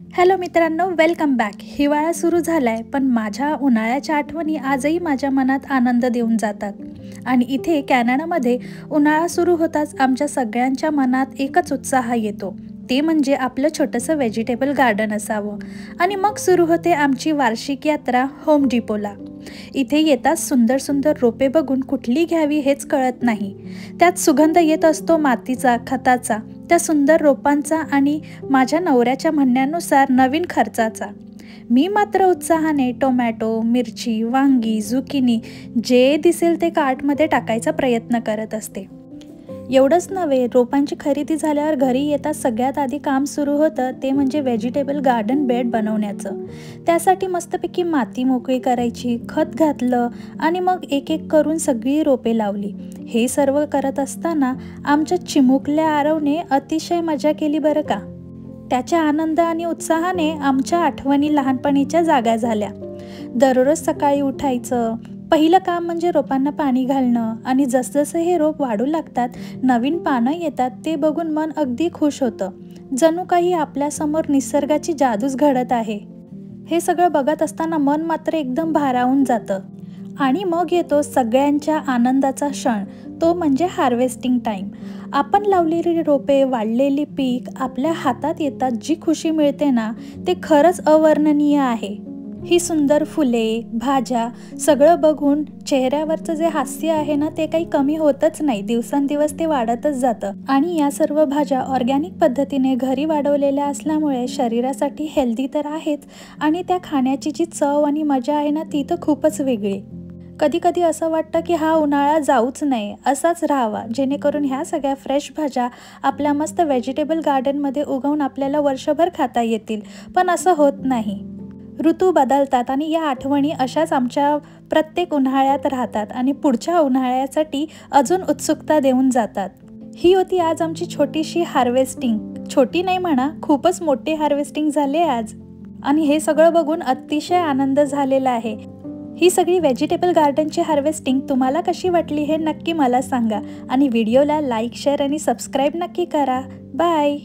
Hello मित्रांनो, welcome back. हिवाळा सुरू झालाय, पण माझ्या उन्हाळ्याच्या आठवणी आजही माझ्या मनात आनंद देऊन जातात. आणि इथे कॅनडामध्ये उन्हाळा सुरू होताच आमच्या सगळ्यांच्या मनात एकच उत्साह येतो, ते म्हणजे आपलं छोटंसं व्हेजिटेबल गार्डन असावं. आणि मग सुरू होते आमची वार्षिक यात्रा होम डिपोला. इथे येताच सुंदर सुंदर रोपे बघून कुठली घ्यावी हेच कळत नाही. त्यात सुगंध येत असतो मातीचा, खताचा, त्या सुंदर रोपांचा आणि माझ्या नवऱ्याच्या म्हणण्यानुसार नवीन खर्चाचा. मी मात्र उत्साहाने टोमॅटो, मिरची, वांगी, झुकिनी जे दिसेल ते कार्टमध्ये टाकायचा प्रयत्न करत असते. एवढंच नव्हे, रोपांची खरेदी झाल्यावर घरी येताच सगळ्यात आधी काम सुरू होतं ते म्हणजे व्हेजिटेबल गार्डन बेड बनवण्याचं. त्यासाठी मस्तपैकी माती मोकळी करायची, खत घातलं आणि मग एक एक करून सगळी रोपे लावली. हे सर्व करत असताना आमच्या चिमुकल्या आरवने अतिशय मजा केली बरं का. त्याच्या आनंद आणि उत्साहाने आमच्या आठवणी लहानपणीच्या जागा झाल्या. दररोज सकाळी उठायचं, पहिलं काम म्हणजे रोपांना पाणी घालणं आणि जसजसे हे रोप वाढू लागतात, नवीन पानं येतात, ते बघून मन अगदी खुश होतं. जणू काही आपल्यासमोर निसर्गाची जादूच घडत आहे. हे सगळं बघत असताना मन मात्र एकदम भारावून जातं. आणि मग येतो सगळ्यांच्या आनंदाचा क्षण, तो म्हणजे हार्वेस्टिंग टाईम. आपण लावलेली रोपे, वाढलेली पीक आपल्या हातात येतात, जी खुशी मिळते ना, ते खरंच अवर्णनीय आहे. ही सुंदर फुले, भाज्या सगळं बघून चेहऱ्यावरचं जे हास्य आहे ना, ते काही कमी होतच नाही. दिवसेंदिवस ते वाढतच जातं. आणि या सर्व भाज्या ऑर्गॅनिक पद्धतीने घरी वाढवलेल्या असल्यामुळे शरीरासाठी हेल्दी तर आहेच, आणि त्या खाण्याची जी चव आणि मजा आहे ना, ती तर खूपच वेगळी. कधी कधी असं वाटतं की हा उन्हाळा जाऊच नये, असाच राहावा, जेणेकरून ह्या सगळ्या फ्रेश भाज्या आपल्या मस्त व्हेजिटेबल गार्डनमध्ये उगवून आपल्याला वर्षभर खाता येतील. पण असं होत नाही. ऋतू बदलतात आणि या आठवणी अशाच आमच्या प्रत्येक उन्हाळ्यात राहतात आणि पुढच्या उन्हाळ्यासाठी अजून उत्सुकता देऊन जातात. ही होती आज आमची छोटीशी हार्वेस्टिंग. छोटी नाही म्हणा, खूपच मोठी हार्वेस्टिंग झाली आज. आणि हे सगळं बघून अतिशय आनंद झालेला आहे. ही सगळी व्हेजिटेबल गार्डनची हार्वेस्टिंग तुम्हाला कशी वाटली हे नक्की मला सांगा. आणि व्हिडिओला लाईक, शेअर आणि सबस्क्राईब नक्की करा. बाय.